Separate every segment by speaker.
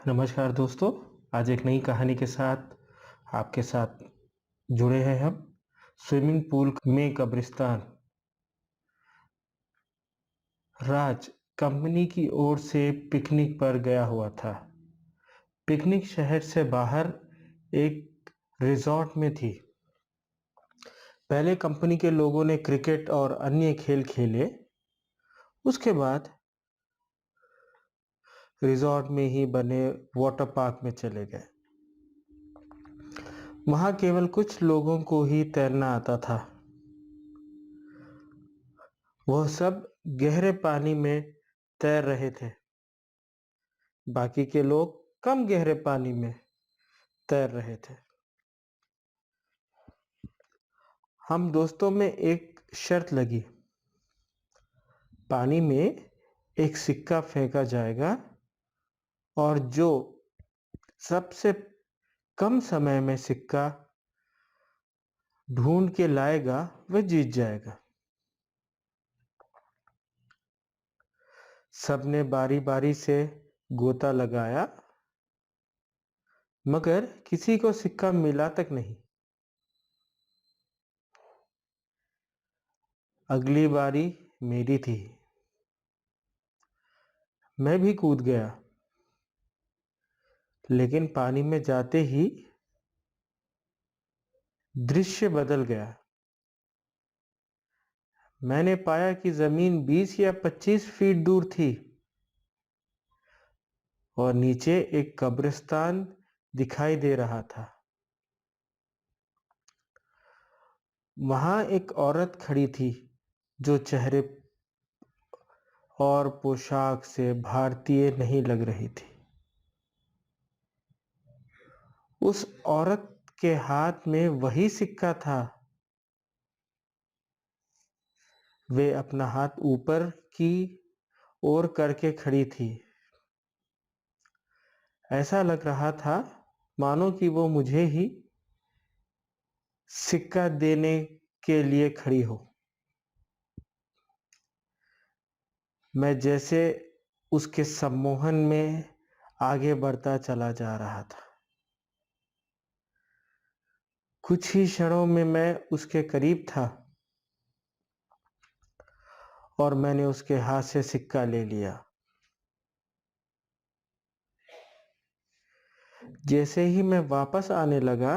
Speaker 1: नमस्कार दोस्तों। आज एक नई कहानी के साथ आपके साथ जुड़े हैं हम। स्विमिंग पूल में कब्रिस्तान। राज कंपनी की ओर से पिकनिक पर गया हुआ था। पिकनिक शहर से बाहर एक रिजॉर्ट में थी। पहले कंपनी के लोगों ने क्रिकेट और अन्य खेल खेले। उसके बाद रिजॉर्ट में ही बने वाटर पार्क में चले गए। वहां केवल कुछ लोगों को ही तैरना आता था। वह सब गहरे पानी में तैर रहे थे। बाकी के लोग कम गहरे पानी में तैर रहे थे। हम दोस्तों में एक शर्त लगी। पानी में एक सिक्का फेंका जाएगा और जो सबसे कम समय में सिक्का ढूंढ के लाएगा वह जीत जाएगा। सबने बारी बारी से गोता लगाया, मगर किसी को सिक्का मिला तक नहीं। अगली बारी मेरी थी। मैं भी कूद गया, लेकिन पानी में जाते ही दृश्य बदल गया। मैंने पाया कि जमीन 20 या 25 फीट दूर थी और नीचे एक कब्रिस्तान दिखाई दे रहा था। वहां एक औरत खड़ी थी जो चेहरे और पोशाक से भारतीय नहीं लग रही थी। उस औरत के हाथ में वही सिक्का था। वे अपना हाथ ऊपर की ओर करके खड़ी थी। ऐसा लग रहा था मानो कि वो मुझे ही सिक्का देने के लिए खड़ी हो। मैं जैसे उसके सम्मोहन में आगे बढ़ता चला जा रहा था। कुछ ही क्षणों में मैं उसके करीब था और मैंने उसके हाथ से सिक्का ले लिया। जैसे ही मैं वापस आने लगा,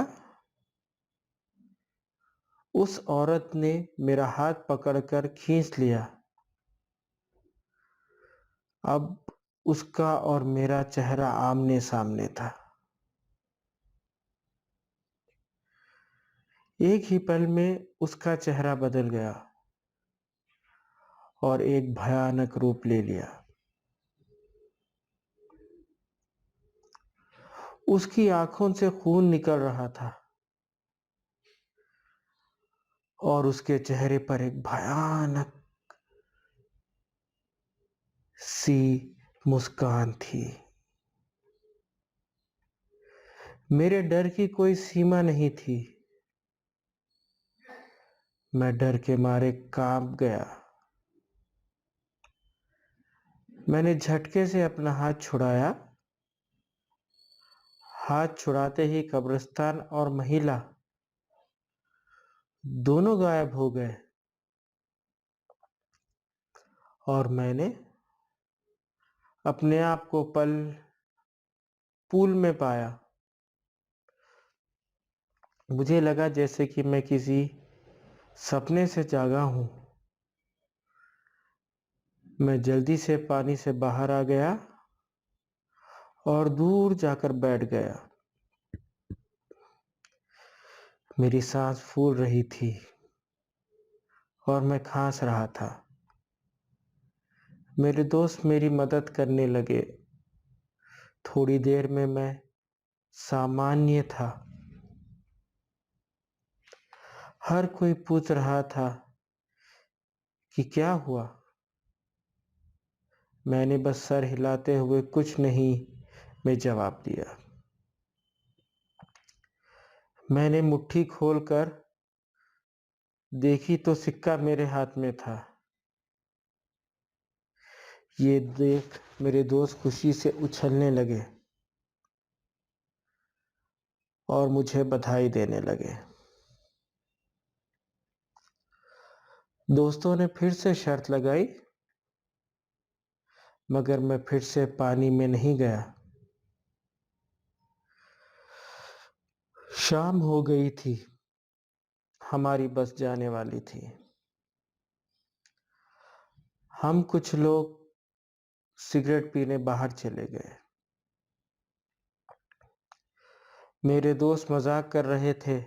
Speaker 1: उस औरत ने मेरा हाथ पकड़कर खींच लिया। अब उसका और मेरा चेहरा आमने सामने था। एक ही पल में उसका चेहरा बदल गया और एक भयानक रूप ले लिया। उसकी आंखों से खून निकल रहा था और उसके चेहरे पर एक भयानक सी मुस्कान थी। मेरे डर की कोई सीमा नहीं थी। मैं डर के मारे कांप गया। मैंने झटके से अपना हाथ छुड़ाया। हाथ छुड़ाते ही कब्रिस्तान और महिला दोनों गायब हो गए और मैंने अपने आप को पूल में पाया। मुझे लगा जैसे कि मैं किसी सपने से जागा हूं। मैं जल्दी से पानी से बाहर आ गया और दूर जाकर बैठ गया। मेरी सांस फूल रही थी और मैं खांस रहा था। मेरे दोस्त मेरी मदद करने लगे। थोड़ी देर में मैं सामान्य था। हर कोई पूछ रहा था कि क्या हुआ। मैंने बस सर हिलाते हुए कुछ नहीं में जवाब दिया। मैंने मुट्ठी खोलकर देखी तो सिक्का मेरे हाथ में था। ये देख मेरे दोस्त खुशी से उछलने लगे। और मुझे बधाई देने लगे। दोस्तों ने फिर से शर्त लगाई, मगर मैं फिर से पानी में नहीं गया। शाम हो गई थी, हमारी बस जाने वाली थी। हम कुछ लोग सिगरेट पीने बाहर चले गए। मेरे दोस्त मजाक कर रहे थे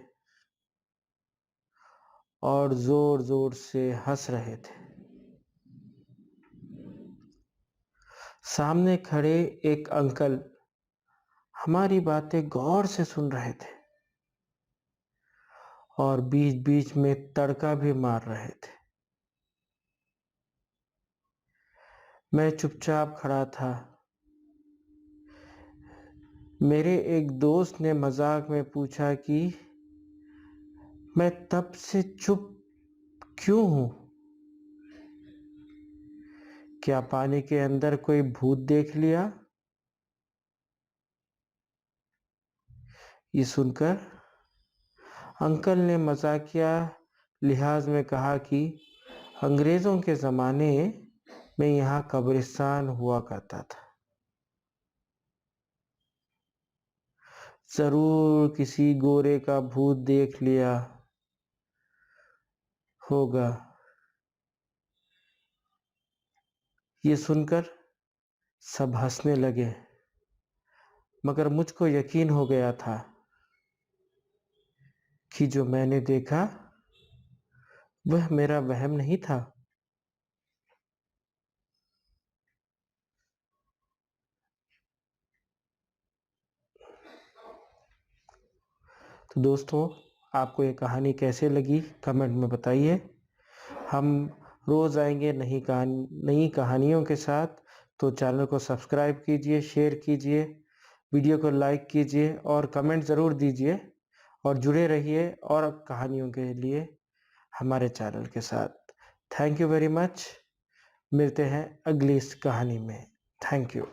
Speaker 1: और जोर जोर से हंस रहे थे। सामने खड़े एक अंकल हमारी बातें गौर से सुन रहे थे और बीच बीच में तड़का भी मार रहे थे। मैं चुपचाप खड़ा था। मेरे एक दोस्त ने मजाक में पूछा कि मैं तब से चुप क्यों हूं? क्या पानी के अंदर कोई भूत देख लिया? ये सुनकर अंकल ने मजाकिया लिहाज में कहा कि अंग्रेजों के ज़माने में यहाँ कब्रिस्तान हुआ करता था। ज़रूर किसी गोरे का भूत देख लिया होगा। ये सुनकर सब हंसने लगे, मगर मुझको यकीन हो गया था कि जो मैंने देखा वह मेरा वहम नहीं था। तो दोस्तों, आपको ये कहानी कैसे लगी कमेंट में बताइए। हम रोज़ आएंगे नई कहानियों के साथ। तो चैनल को सब्सक्राइब कीजिए, शेयर कीजिए, वीडियो को लाइक कीजिए और कमेंट ज़रूर दीजिए और जुड़े रहिए और कहानियों के लिए हमारे चैनल के साथ। Thank you very much. मिलते हैं अगली इस कहानी में। Thank you.